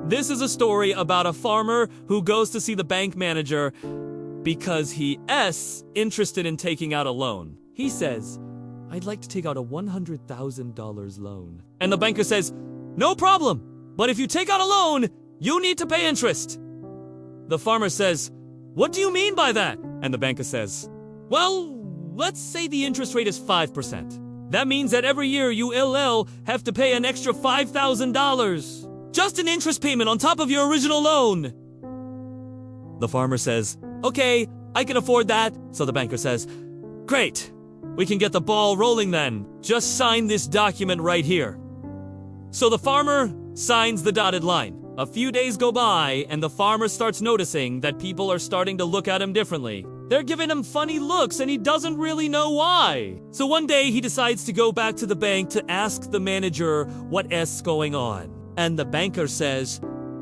This is a story about a farmer who goes to see the bank manager because he is interested in taking out a loan. He says, "I'd like to take out a $100,000 loan." And the banker says, "No problem, but if you take out a loan, you need to pay interest." The farmer says, "What do you mean by that?" And the banker says, "Well, let's say the interest rate is 5%. That means that every year you have to pay an extra $5,000. Just an interest payment on top of your original loan." The farmer says, "Okay, I can afford that." So the banker says, "Great, we can get the ball rolling then. Just sign this document right here." So the farmer signs the dotted line. A few days go by, and the farmer starts noticing that people are starting to look at him differently. They're giving him funny looks, and he doesn't really know why. So one day, he decides to go back to the bank to ask the manager what is going on. And the banker says,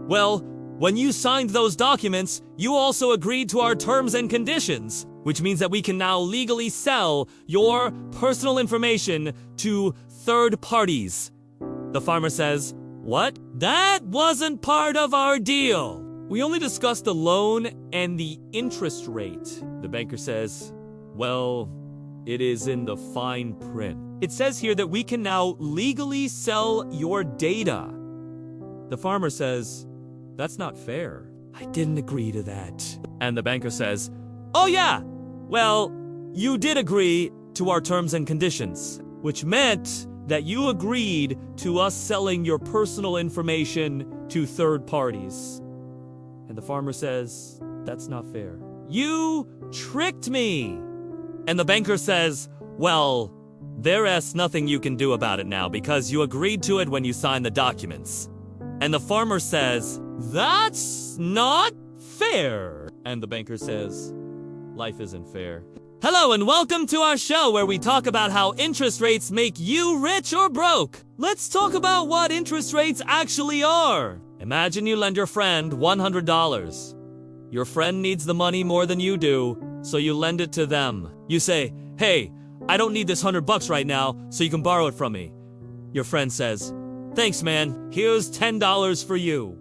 "Well, when you signed those documents, you also agreed to our terms and conditions, which means that we can now legally sell your personal information to third parties." The farmer says, "What? That wasn't part of our deal. We only discussed the loan and the interest rate." The banker says, "Well, it is in the fine print. It says here that we can now legally sell your data." The farmer says, "That's not fair. I didn't agree to that." And the banker says, "Oh yeah, well, you did agree to our terms and conditions, which meant that you agreed to us selling your personal information to third parties." And the farmer says, "That's not fair. You tricked me." And the banker says, "Well, there is nothing you can do about it now because you agreed to it when you signed the documents." And the farmer says, "That's not fair." And the banker says, "Life isn't fair." Hello and welcome to our show where we talk about how interest rates make you rich or broke. Let's talk about what interest rates actually are. Imagine you lend your friend $100. Your friend needs the money more than you do, so you lend it to them. You say, "Hey, I don't need this $100 right now, so you can borrow it from me." Your friend says, "Thanks, man. Here's $10 for you."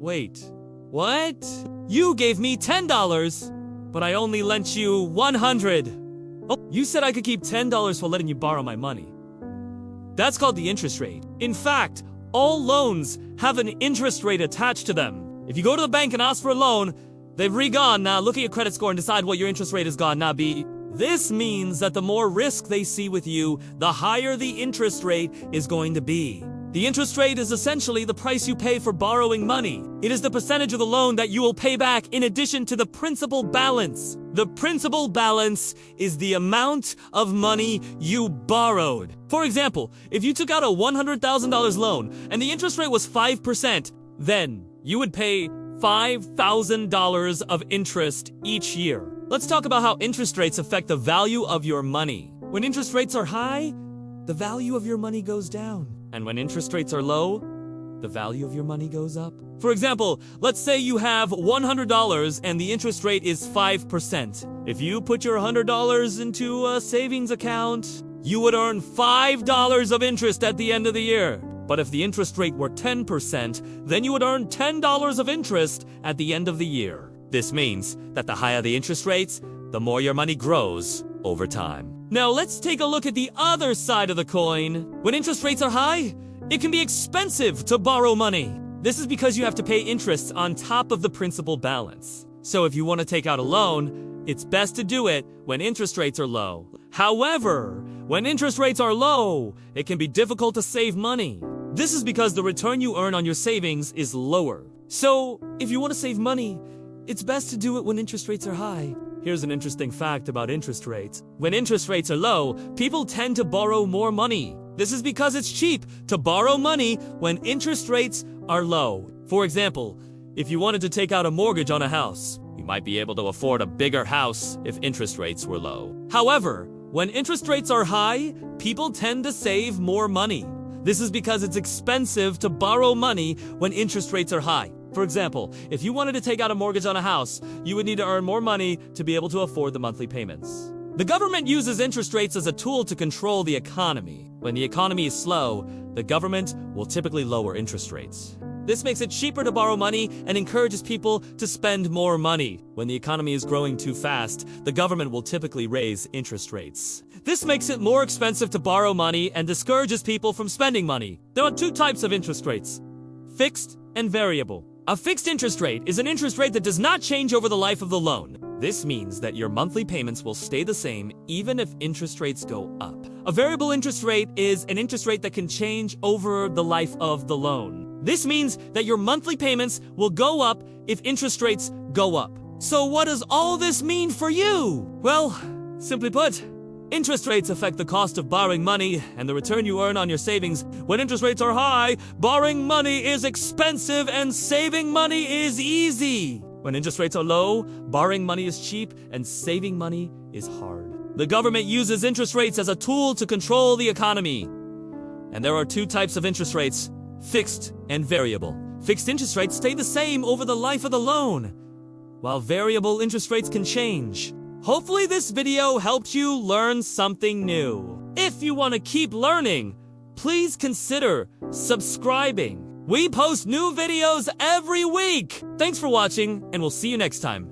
Wait, what? You gave me $10, but I only lent you $100. Oh, you said I could keep $10 for letting you borrow my money. That's called the interest rate. In fact, all loans have an interest rate attached to them. If you go to the bank and ask for a loan, they've re-gone. Now look at your credit score and decide what your interest rate is gone. Now be. This means that the more risk they see with you, the higher the interest rate is going to be. The interest rate is essentially the price you pay for borrowing money. It is the percentage of the loan that you will pay back in addition to the principal balance. The principal balance is the amount of money you borrowed. For example, if you took out a $100,000 loan and the interest rate was 5%, then you would pay $5,000 of interest each year. Let's talk about how interest rates affect the value of your money. When interest rates are high, the value of your money goes down. And when interest rates are low, the value of your money goes up. For example, let's say you have $100 and the interest rate is 5%. If you put your $100 into a savings account, you would earn $5 of interest at the end of the year. But if the interest rate were 10%, then you would earn $10 of interest at the end of the year. This means that the higher the interest rates, the more your money grows over time. Now let's take a look at the other side of the coin. When interest rates are high, it can be expensive to borrow money. This is because you have to pay interest on top of the principal balance. So if you want to take out a loan, it's best to do it when interest rates are low. However, when interest rates are low, it can be difficult to save money. This is because the return you earn on your savings is lower. So if you want to save money, it's best to do it when interest rates are high. Here's an interesting fact about interest rates. When interest rates are low, people tend to borrow more money. This is because it's cheap to borrow money when interest rates are low. For example, if you wanted to take out a mortgage on a house, you might be able to afford a bigger house if interest rates were low. However, when interest rates are high, people tend to save more money. This is because it's expensive to borrow money when interest rates are high. For example, if you wanted to take out a mortgage on a house, you would need to earn more money to be able to afford the monthly payments. The government uses interest rates as a tool to control the economy. When the economy is slow, the government will typically lower interest rates. This makes it cheaper to borrow money and encourages people to spend more money. When the economy is growing too fast, the government will typically raise interest rates. This makes it more expensive to borrow money and discourages people from spending money. There are two types of interest rates: fixed and variable. A fixed interest rate is an interest rate that does not change over the life of the loan. This means that your monthly payments will stay the same even if interest rates go up. A variable interest rate is an interest rate that can change over the life of the loan. This means that your monthly payments will go up if interest rates go up. So what does all this mean for you? Well, simply put, interest rates affect the cost of borrowing money and the return you earn on your savings. When interest rates are high, borrowing money is expensive and saving money is easy. When interest rates are low, borrowing money is cheap and saving money is hard. The government uses interest rates as a tool to control the economy. And there are two types of interest rates: fixed and variable. Fixed interest rates stay the same over the life of the loan, while variable interest rates can change. Hopefully this video helped you learn something new. If you want to keep learning, please consider subscribing. We post new videos every week. Thanks for watching, and we'll see you next time.